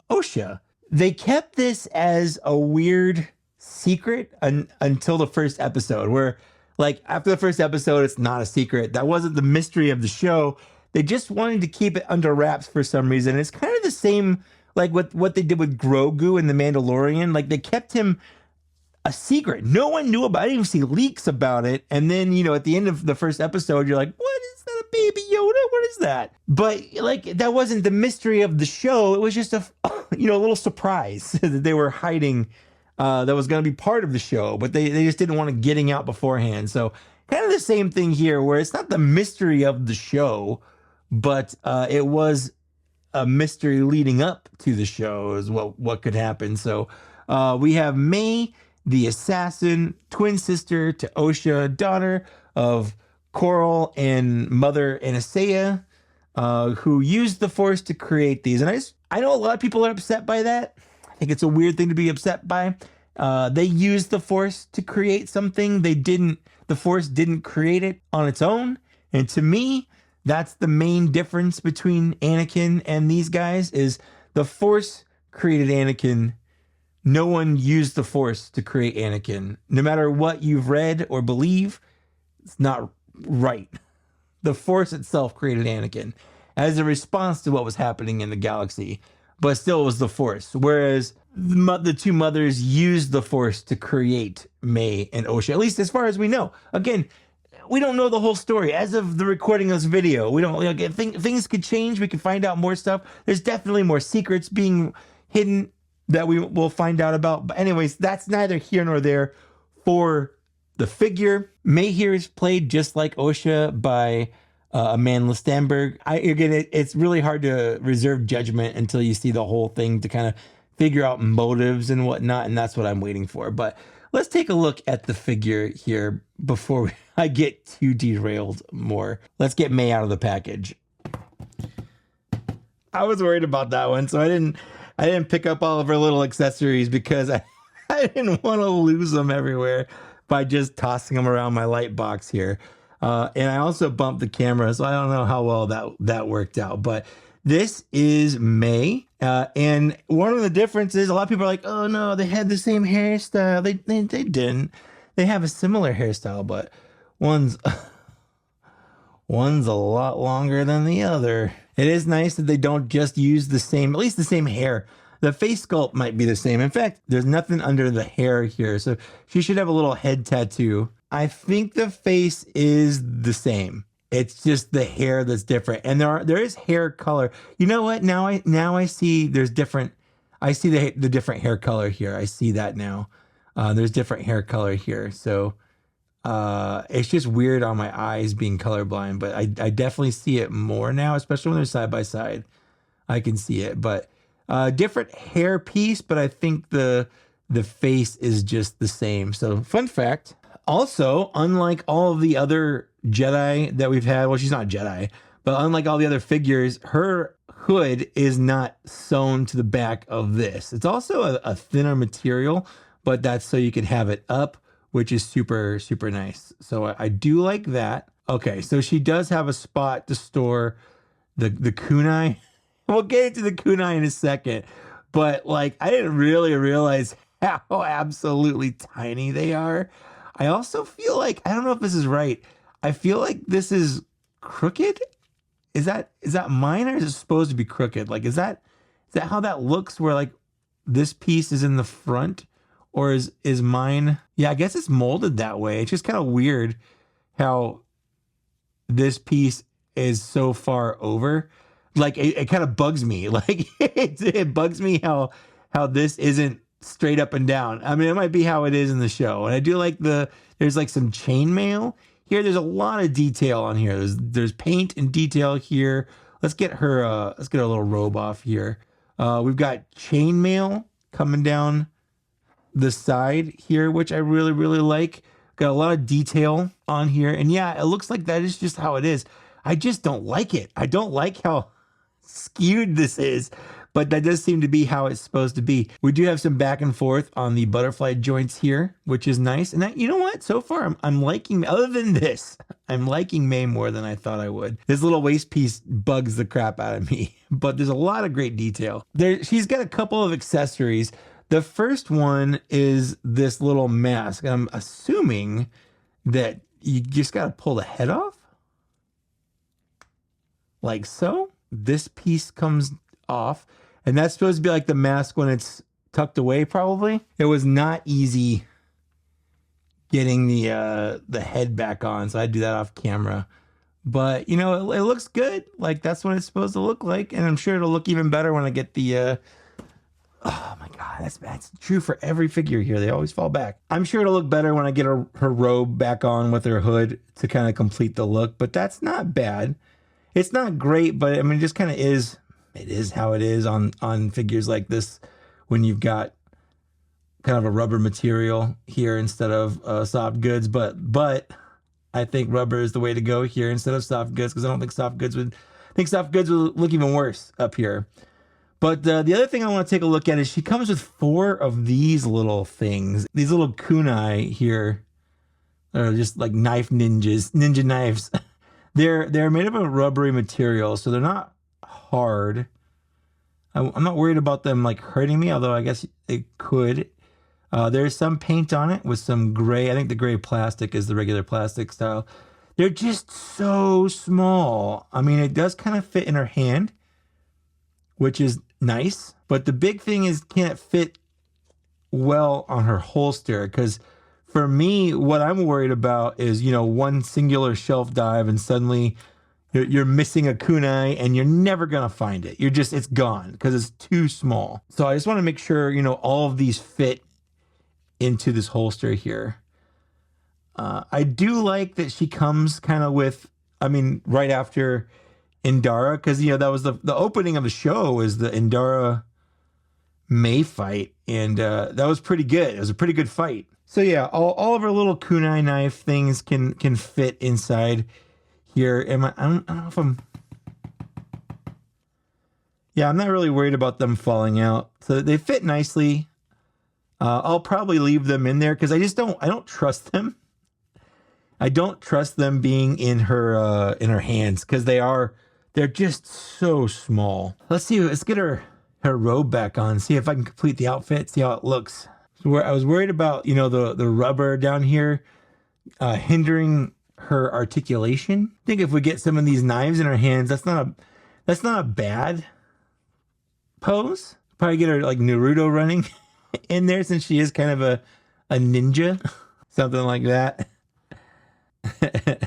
Speaker 1: Osha. They kept this as a weird secret until the first episode, where, like, after the first episode, it's not a secret. That wasn't the mystery of the show. They just wanted to keep it under wraps for some reason. It's kind of the same, like, what they did with Grogu in The Mandalorian. Like, they kept him a secret. No one knew about it. I didn't even see leaks about it. And then, you know, at the end of the first episode, you're like, what is that, a baby Yoda? What is that? But, like, that wasn't the mystery of the show. It was just a little surprise that they were hiding that was going to be part of the show, but they just didn't want it getting out beforehand. So kind of the same thing here, where it's not the mystery of the show, but it was a mystery leading up to the show is what could happen. So we have May, the assassin, twin sister to Osha, daughter of Coral and Mother Anasaya, who used the Force to create these. And I know a lot of people are upset by that. I think it's a weird thing to be upset by. They used the Force to create something. The Force didn't create it on its own. And to me, that's the main difference between Anakin and these guys, is the Force created Anakin. No one used the Force to create Anakin. No matter what you've read or believe, it's not right. The Force itself created Anakin as a response to what was happening in the galaxy, but still it was the Force. Whereas the two mothers used the Force to create May and Osha, at least as far as we know. Again, we don't know the whole story. As of the recording of this video, we don't, things could change. We could find out more stuff. There's definitely more secrets being hidden that we will find out about. But anyways, that's neither here nor there for the figure. May here is played just like Osha by Amanda Stenberg. Again, it's really hard to reserve judgment until you see the whole thing to kind of figure out motives and whatnot, and that's what I'm waiting for. But let's take a look at the figure here before I get too derailed more. Let's get May out of the package. I was worried about that one, so I didn't pick up all of her little accessories because I didn't want to lose them everywhere by just tossing them around my light box here. And I also bumped the camera, so I don't know how well that worked out. But this is May, and one of the differences, a lot of people are like, "Oh no, they had the same hairstyle." They didn't. They have a similar hairstyle, but one's one's a lot longer than the other. It is nice that they don't just use the same, at least the same hair. The face sculpt might be the same. In fact, there's nothing under the hair here, so she should have a little head tattoo. I think the face is the same. It's just the hair that's different, and there is hair color. You know what? Now I see there's different. I see the different hair color here. I see that now. There's different hair color here, so it's just weird on my eyes being colorblind. But I definitely see it more now, especially when they're side by side. I can see it, but different hair piece. But I think the face is just the same. So fun fact. Also, unlike all of the other Jedi that we've had, well, she's not Jedi, but unlike all the other figures, her hood is not sewn to the back of this. It's also a thinner material, but that's so you can have it up, which is super, super nice. So I do like that. Okay, so she does have a spot to store the kunai. We'll get into the kunai in a second, but like I didn't really realize how absolutely tiny they are. I also feel like, I don't know if this is right. I feel like this is crooked. Is that mine, or is it supposed to be crooked? Like, is that how that looks, where like this piece is in the front, or is mine? Yeah, I guess it's molded that way. It's just kind of weird how this piece is so far over. Like it kind of bugs me. Like it bugs me how this isn't straight up and down. I mean, it might be how it is in the show. And I do like there's like some chainmail here. There's a lot of detail on here. There's paint and detail here. Let's get her little robe off here. We've got chainmail coming down the side here, which I really, really like. Got a lot of detail on here. And yeah, it looks like that is just how it is. I just don't like it. I don't like how skewed this is, but that does seem to be how it's supposed to be. We do have some back and forth on the butterfly joints here, which is nice. And that, you know what? So far, I'm liking, other than this, I'm liking May more than I thought I would. This little waist piece bugs the crap out of me, but there's a lot of great detail. She's got a couple of accessories. The first one is this little mask. I'm assuming that you just got to pull the head off. Like so. This piece comes off, and that's supposed to be like the mask when it's tucked away, probably. It was not easy getting the head back on, so I do that off camera. But, you know, it looks good. Like, that's what it's supposed to look like, and I'm sure it'll look even better when I get the... oh my god, that's true for every figure here. They always fall back. I'm sure it'll look better when I get her robe back on with her hood to kind of complete the look, but that's not bad. It's not great, but I mean, it just kind of is. It is how it is on figures like this when you've got kind of a rubber material here instead of soft goods. But I think rubber is the way to go here instead of soft goods, because I don't think soft goods would look even worse up here. But the other thing I want to take a look at is she comes with 4 of these little things. These little kunai here are just like ninja knives. They're made of a rubbery material, so they're not hard. I'm not worried about them like hurting me, although I guess it could. There's some paint on it with some gray. I think the gray plastic is the regular plastic style. They're just so small. I mean, it does kind of fit in her hand, which is nice. But the big thing is, can it fit well on her holster? Because for me, what I'm worried about is, you know, one singular shelf dive and suddenly you're missing a kunai and you're never going to find it. It's gone because it's too small. So I just want to make sure, you know, all of these fit into this holster here. I do like that she comes kind of with, I mean, right after Indara, because, you know, that was the opening of the show is the Indara May fight. And that was pretty good. It was a pretty good fight. So yeah, all of our little kunai knife things can fit inside here. I don't know if I'm... Yeah, I'm not really worried about them falling out. So they fit nicely. I'll probably leave them in there because I don't trust them. I don't trust them being in her hands because they're just so small. Let's see. Let's get her robe back on. See if I can complete the outfit. See how it looks. So where I was worried about, the rubber down here hindering her articulation. I think if we get some of these knives in her hands, that's not a bad pose. Probably get her like Naruto running in there since she is kind of a ninja, something like that.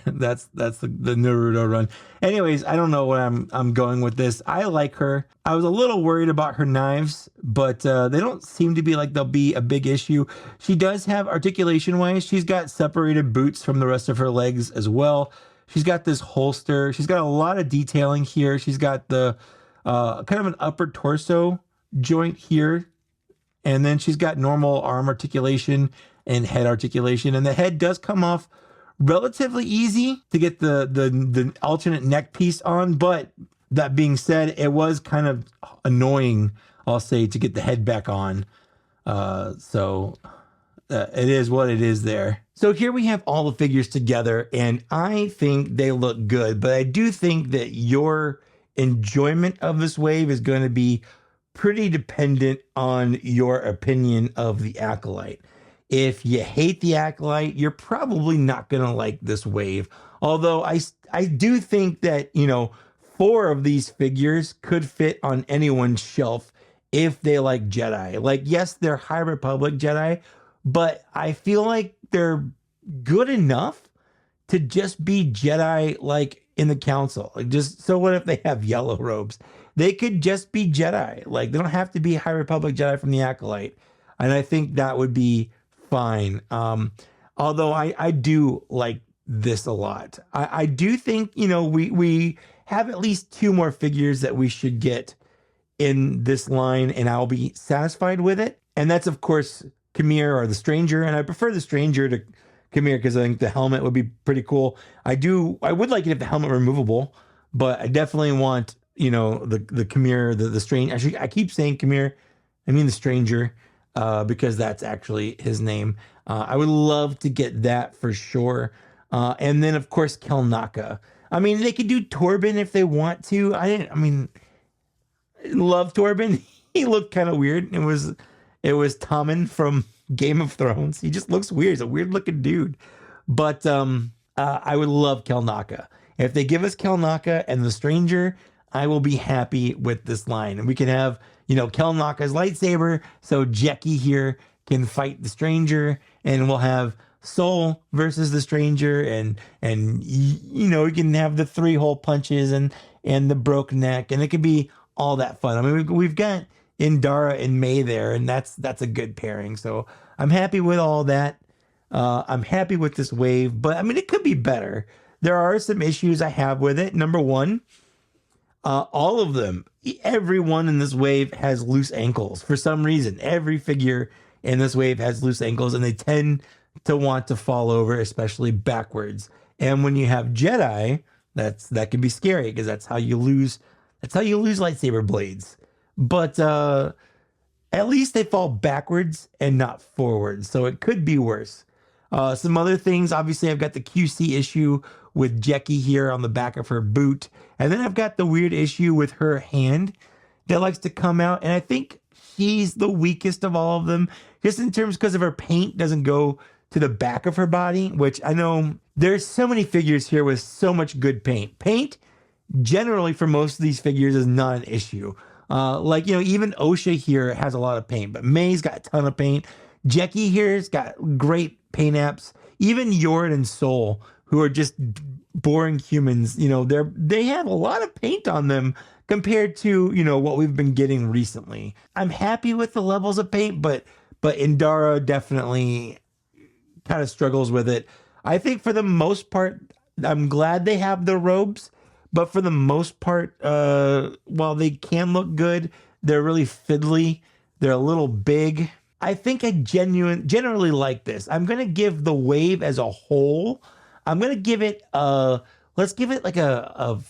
Speaker 1: that's the Naruto run. Anyways, I don't know what I'm going with this. I like her. I was a little worried about her knives, but they don't seem to be like they'll be a big issue. She does have articulation wise. She's got separated boots from the rest of her legs as well. She's got this holster. She's got a lot of detailing here. She's got the kind of an upper torso joint here. And then she's got normal arm articulation and head articulation. And the head does come off relatively easy to get the alternate neck piece on. But that being said, it was kind of annoying, I'll say, to get the head back on. So it is what it is there. So here we have all the figures together, and I think they look good. But I do think that your enjoyment of this wave is going to be pretty dependent on your opinion of the Acolyte. If you hate the Acolyte, you're probably not going to like this wave. Although I do think that, 4 of these figures could fit on anyone's shelf if they like Jedi. Like, yes, they're High Republic Jedi, but I feel like they're good enough to just be Jedi, like in the council. Like, just so what if they have yellow robes? They could just be Jedi. Like, they don't have to be High Republic Jedi from the Acolyte. And I think that would be fine. Although I do like this a lot. I do think, we have at least 2 more figures that we should get in this line, and I'll be satisfied with it. And that's, of course, Kamir or the Stranger. And I prefer the Stranger to Kamir because I think the helmet would be pretty cool. I would like it if the helmet were removable, but I definitely want, the Kamir, the Stranger. Actually, I keep saying Kamir. I mean the Stranger, because that's actually his name. I would love to get that for sure. And then, of course, Kelnaka. I mean, they could do Torben if they want to. Love Torben. He looked kind of weird. It was Tommen from Game of Thrones. He just looks weird. He's a weird looking dude. But I would love Kelnaka. If they give us Kelnaka and the Stranger, I will be happy with this line. And we can have, Kelnaka's lightsaber, so Jecki here can fight the Stranger, and we'll have Sol versus the Stranger, and we can have the 3-hole punches and the broke neck, and it could be all that fun. I mean, we've got Indara and May there, and that's a good pairing. So I'm happy with all that. I'm happy with this wave, but I mean, it could be better. There are some issues I have with it. Number one, all of them, everyone in this wave has loose ankles for some reason. Every figure in this wave has loose ankles, and they tend to want to fall over, especially backwards. And when you have Jedi, that can be scary because that's how you lose lightsaber blades. But at least they fall backwards and not forwards, so it could be worse. Some other things, obviously, I've got the QC issue with Jecki here on the back of her boot. And then I've got the weird issue with her hand that likes to come out. And I think she's the weakest of all of them, just in terms because of her paint doesn't go to the back of her body, which I know there's so many figures here with so much good paint. Paint, generally, for most of these figures is not an issue. Even Osha here has a lot of paint, but May's got a ton of paint. Jecki here's got great paint apps. Even Yord and Sol, who are just boring humans, they have a lot of paint on them compared to, what we've been getting recently. I'm happy with the levels of paint, but Indara definitely kind of struggles with it. I think for the most part, I'm glad they have the robes, but for the most part, while they can look good, they're really fiddly. They're a little big. I think I generally like this. I'm going to give the wave as a whole, I'm going to give it let's give it like a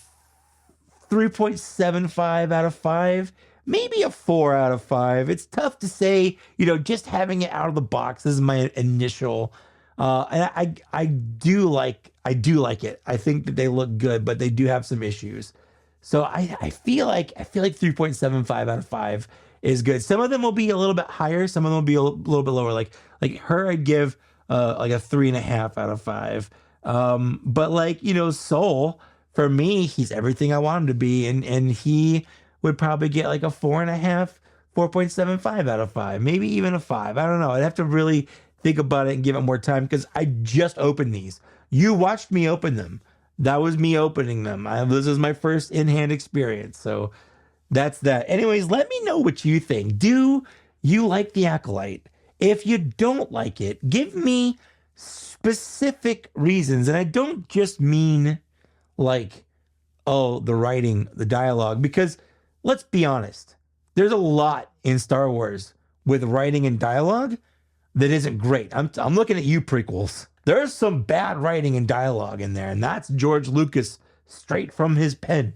Speaker 1: 3.75 out of 5, maybe a 4 out of 5. It's tough to say, just having it out of the box. This is my initial And I do like it. I think that they look good, but they do have some issues. So I feel like 3.75 out of 5 is good. Some of them will be a little bit higher, some of them will be a little bit lower. Like her, I'd give like a 3.5 out of 5. But like, Soul, for me, he's everything I want him to be, and he would probably get like a 4.5, 4.75 out of 5, maybe even a 5. I don't know. I'd have to really think about it and give it more time because I just opened these. You watched me open them. That was me opening them. This is my first in-hand experience. So that's that. Anyways, let me know what you think. Do you like the Acolyte? If you don't like it, give me specific reasons. And I don't just mean like, oh, the writing, the dialogue, because let's be honest, there's a lot in Star Wars with writing and dialogue that isn't great. I'm looking at you, prequels. There's some bad writing and dialogue in there, and that's George Lucas straight from his pen.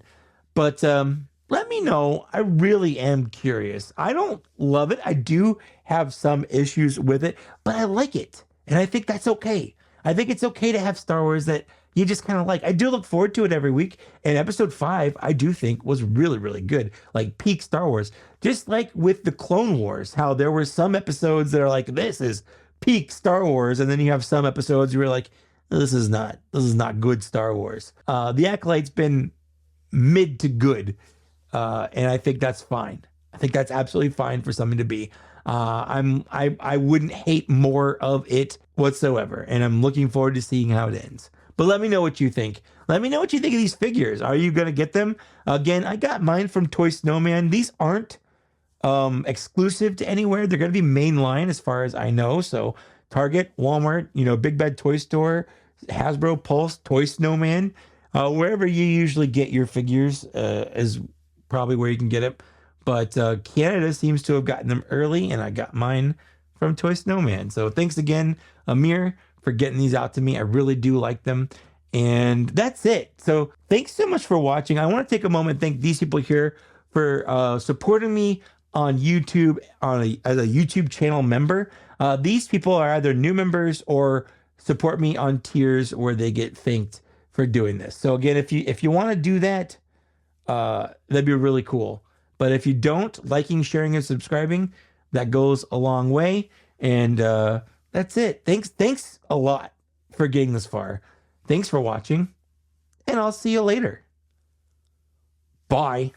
Speaker 1: But let me know. I really am curious. I don't love it. I do have some issues with it, but I like it. And I think that's okay. I think it's okay to have Star Wars that you just kind of like. I do look forward to it every week. And episode 5, I do think was really, really good. Like peak Star Wars. Just like with the Clone Wars, how there were some episodes that are like, this is peak Star Wars. And then you have some episodes where you're like, this is not good Star Wars. The Acolyte's been mid to good. And I think that's fine. I think that's absolutely fine for something to be. I wouldn't hate more of it whatsoever, and I'm looking forward to seeing how it ends. But let me know what you think. Let me know what you think of these figures. Are you gonna get them? Again, I got mine from Toy Snowman. These aren't exclusive to anywhere. They're gonna be mainline as far as I know. So Target, Walmart, Big Bad Toy Store, Hasbro Pulse, Toy Snowman, wherever you usually get your figures is probably where you can get it. But Canada seems to have gotten them early, and I got mine from Toy Snowman. So thanks again, Amir, for getting these out to me. I really do like them. And that's it. So thanks so much for watching. I want to take a moment and thank these people here for supporting me on YouTube as a YouTube channel member. These people are either new members or support me on tiers where they get thanked for doing this. So again, if you want to do that, that'd be really cool. But if you don't, liking, sharing, and subscribing, that goes a long way. And that's it. Thanks a lot for getting this far. Thanks for watching, and I'll see you later. Bye.